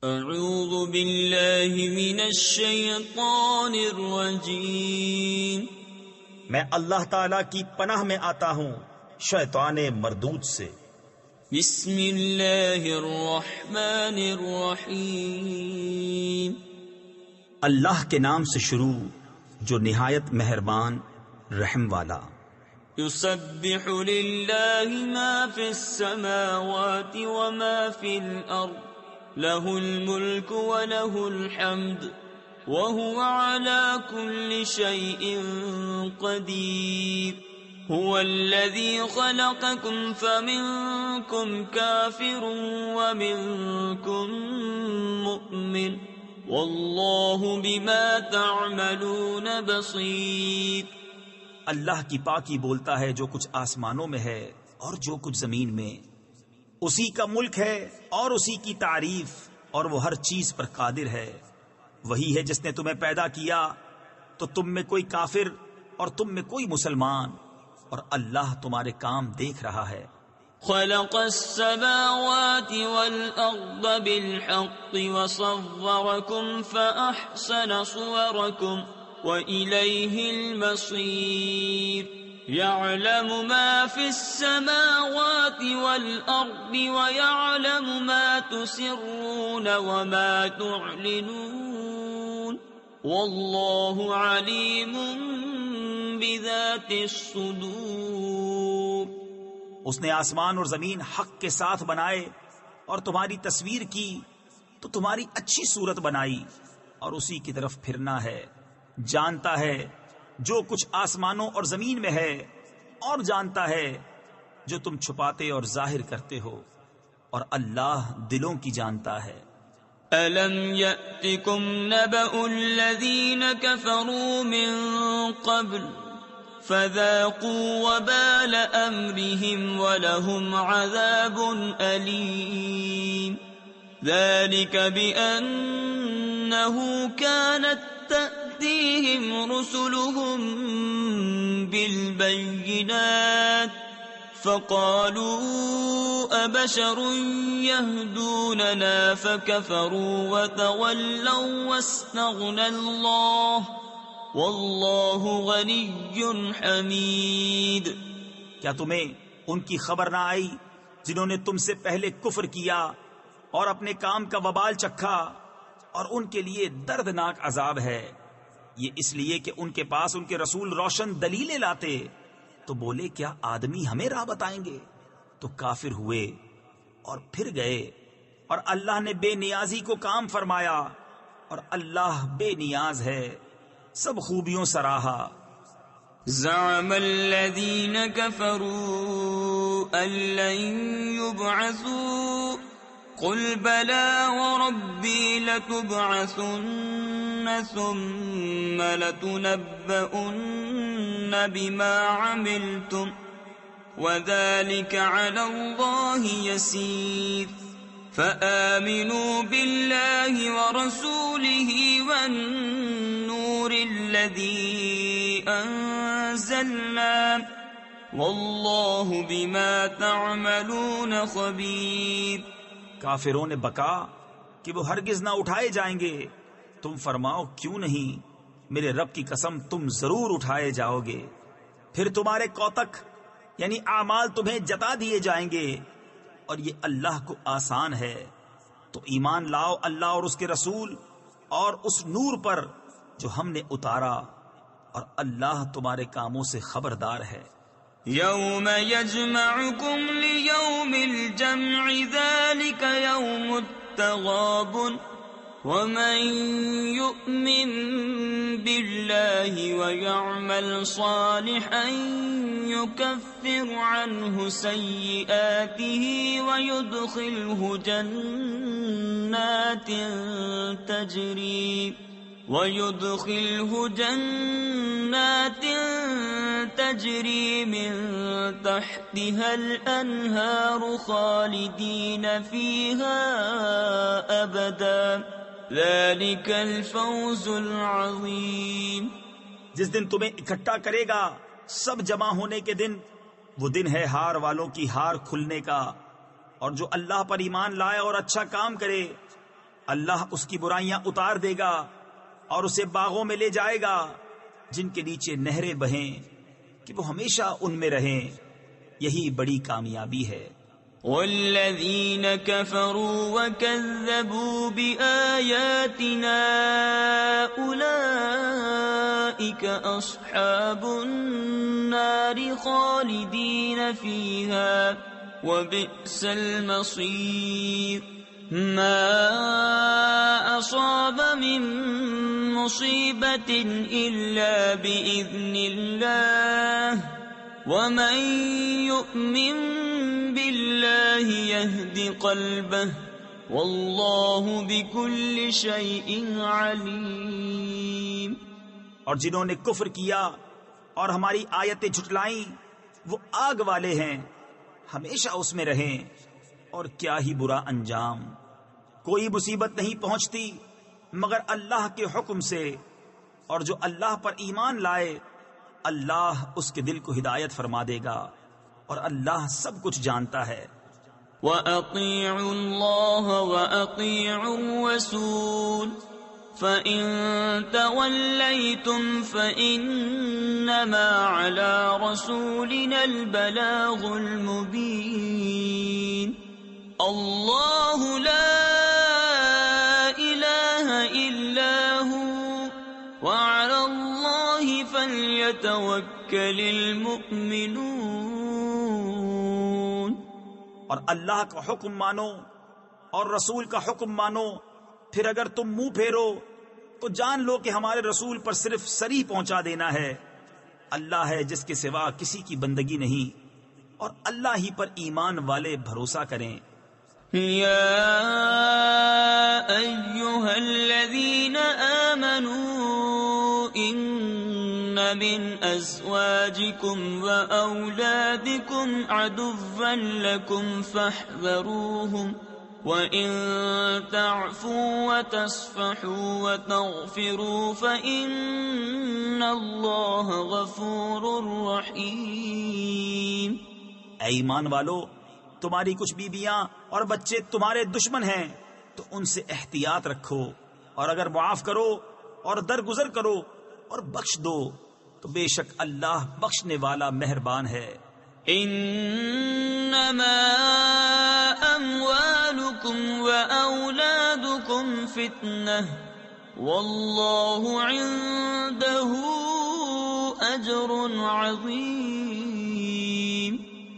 اعوذ باللہ من الشیطان الرجیم، میں اللہ تعالی کی پناہ میں آتا ہوں شیطان مردود سے۔ بسم اللہ الرحمن الرحیم، اللہ کے نام سے شروع جو نہایت مہربان رحم والا۔ یسبح للہ ما فی السماوات وما فی الارض، لہ الملک ولہ الحمد وهو على كل شيء قدير، هو الذي خلقكم فمنكم كافر ومنكم مؤمن والله بما تعملون بصير۔ اللہ کی پاکی بولتا ہے جو کچھ آسمانوں میں ہے اور جو کچھ زمین میں، اسی کا ملک ہے اور اسی کی تعریف، اور وہ ہر چیز پر قادر ہے۔ وہی ہے جس نے تمہیں پیدا کیا تو تم میں کوئی کافر اور تم میں کوئی مسلمان، اور اللہ تمہارے کام دیکھ رہا ہے۔ خلق السماوات والأرض بالحق وصوركم فأحسن صوركم وإليه المصير، يعلم ما في السماوات والأرض ويعلم ما تسرون وما تعلنون والله عليم بذات الصدور۔ اس نے آسمان اور زمین حق کے ساتھ بنائے اور تمہاری تصویر کی تو تمہاری اچھی صورت بنائی، اور اسی کی طرف پھرنا ہے۔ جانتا ہے جو کچھ آسمانوں اور زمین میں ہے، اور جانتا ہے جو تم چھپاتے اور ظاہر کرتے ہو، اور اللہ دلوں کی جانتا ہے۔ أَلَمْ يَأْتِكُمْ نَبَأُ الَّذِينَ كَفَرُوا مِن قَبْلُ فَذَاقُوا وَبَالَ أَمْرِهِمْ وَلَهُمْ عَذَابٌ أَلِيمٌ، ذَلِكَ بِأَنَّهُ كَانَتْ تَأْتِيهِمْ رُسُلُهُم بِالْبَيِّنَاتِ فَقَالُوا أَبَشَرٌ يَهْدُونَنَا فَكَفَرُوا وَتَوَلَّوْا وَاسْتَغْنَى اللَّهُ وَاللَّهُ غَنِيٌّ حَمِيدٌ۔ کیا تمہیں ان کی خبر نہ آئی جنہوں نے تم سے پہلے کفر کیا اور اپنے کام کا وبال چکھا، اور ان کے لیے دردناک عذاب ہے؟ یہ اس لیے کہ ان کے پاس ان کے رسول روشن دلیلیں لاتے، تو بولے کیا آدمی ہمیں راہ بتائیں گے؟ تو کافر ہوئے اور پھر گئے، اور اللہ نے بے نیازی کو کام فرمایا، اور اللہ بے نیاز ہے، سب خوبیوں سراہا۔ زعم الذين كفروا أن لن يبعثوا قل بلى وربي لتبعثن ثم لتنبؤن بما عملتم وذلك على الله يسير، فآمنوا بالله ورسوله والنور الذي أنزلنا والله بما تعملون خبير۔ کافروں نے بکا کہ وہ ہرگز نہ اٹھائے جائیں گے۔ تم فرماؤ کیوں نہیں، میرے رب کی قسم تم ضرور اٹھائے جاؤ گے، پھر تمہارے کوتک یعنی اعمال تمہیں جتا دیے جائیں گے، اور یہ اللہ کو آسان ہے۔ تو ایمان لاؤ اللہ اور اس کے رسول اور اس نور پر جو ہم نے اتارا، اور اللہ تمہارے کاموں سے خبردار ہے۔ یوم یجمعکم لیوم الجمع ذلک یوم التغابن، ومن یؤمن باللہ ویعمل صالحا یکفر عنہ سیئاته ويدخله جنات تجری من تحتها الانہار خالدین فیہا ابدا، ذلك الفوز العظیم۔ جس دن تمہیں اکٹھا کرے گا سب جمع ہونے کے دن، وہ دن ہے ہار والوں کی ہار کھلنے کا، اور جو اللہ پر ایمان لائے اور اچھا کام کرے اللہ اس کی برائیاں اتار دے گا اور اسے باغوں میں لے جائے گا جن کے نیچے نہریں بہیں کہ وہ ہمیشہ ان میں رہیں. یہی بڑی کامیابی ہے. والذین کفروا وکذبوا بآیاتنا اولئک اصحاب النار خالدین فیہا وبئس المصیر. ما اصاب من مصیبت الا باذن اللہ ومن یؤمن باللہ یہد قلبہ واللہ بکل شیء علیم. اور جنہوں نے کفر کیا اور ہماری آیتیں جھٹلائیں وہ آگ والے ہیں، ہمیشہ اس میں رہیں، اور کیا ہی برا انجام. کوئی مصیبت نہیں پہنچتی مگر اللہ کے حکم سے، اور جو اللہ پر ایمان لائے اللہ اس کے دل کو ہدایت فرما دے گا، اور اللہ سب کچھ جانتا ہے. وَأَطِيعُوا اللَّهَ وَأَطِيعُوا الرَّسُولَ فَإِن تَوَلَّيْتُمْ فَإِنَّمَا عَلَى رَسُولِنَا الْبَلَاغُ الْمُبِينُ. اللَّهُ لَا إِلَٰهَ إِلَّا هُوَ وَعَلَى اللَّهِ فَلْيَتَوَكَّلِ الْمُؤْمِنُونَ. اور اللہ کا حکم مانو اور رسول کا حکم مانو، پھر اگر تم منہ پھیرو تو جان لو کہ ہمارے رسول پر صرف سری پہنچا دینا ہے. اللہ ہے جس کے سوا کسی کی بندگی نہیں، اور اللہ ہی پر ایمان والے بھروسہ کریں. یا ایہا الذین آمنوا ان من ازواجکم واولادکم عدوا لکم فاحذروہم وَإِن تَعْفُوا وَتَصْفَحُوا وَتَغْفِرُوا فَإِنَّ اللَّهَ غَفُورٌ رَحِيمٌ. اے ایمان والو، تمہاری کچھ بیویاں اور بچے تمہارے دشمن ہیں تو ان سے احتیاط رکھو، اور اگر معاف کرو اور درگزر کرو اور بخش دو تو بے شک اللہ بخشنے والا مہربان ہے. انما اموالکم واولادکم فتنہ واللہ عنده اجر عظیم.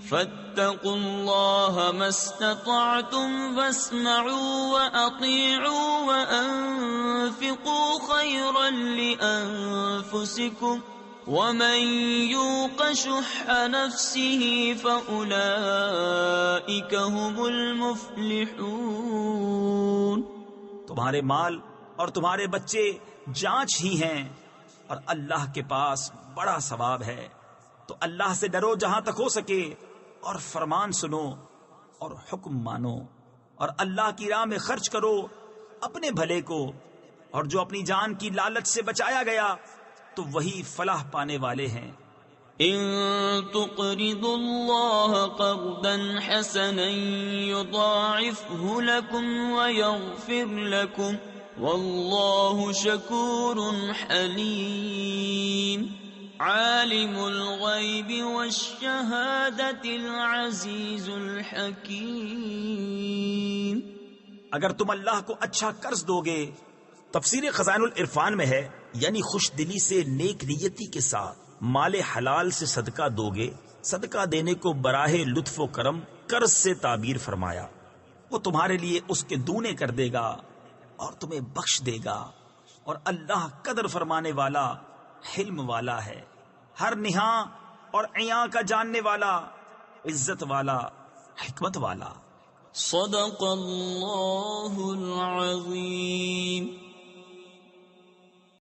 فاتقوا اللہ ما استطعتم واسمعوا واطیعوا وانفقوا خیرا لانفسکم ومن یوق شح نفسه فاولئک هم المفلحون. تمہارے مال اور تمہارے بچے جانچ ہی ہیں، اور اللہ کے پاس بڑا ثواب ہے. تو اللہ سے ڈرو جہاں تک ہو سکے، اور فرمان سنو اور حکم مانو، اور اللہ کی راہ میں خرچ کرو اپنے بھلے کو، اور جو اپنی جان کی لالچ سے بچایا گیا تو وہی فلاح پانے والے ہیں. ان تقرضوا اللہ قرضا حسنا یضاعفه لکم ویغفر لکم واللہ شکور حلیم. عالم الغیب والشہادۃ العزیز الحکیم. اگر تم اللہ کو اچھا قرض دو گے، تفسیر خزائن العرفان میں ہے، یعنی خوش دلی سے نیک نیتی کے ساتھ مال حلال سے صدقہ دو گے. صدقہ دینے کو براہ لطف و کرم قرض سے تعبیر فرمایا. وہ تمہارے لیے اس کے دونے کر دے گا اور تمہیں بخش دے گا، اور اللہ قدر فرمانے والا حلم والا ہے، ہر نہاں اور عیاں کا جاننے والا، عزت والا، حکمت والا. صدق اللہ العظیم.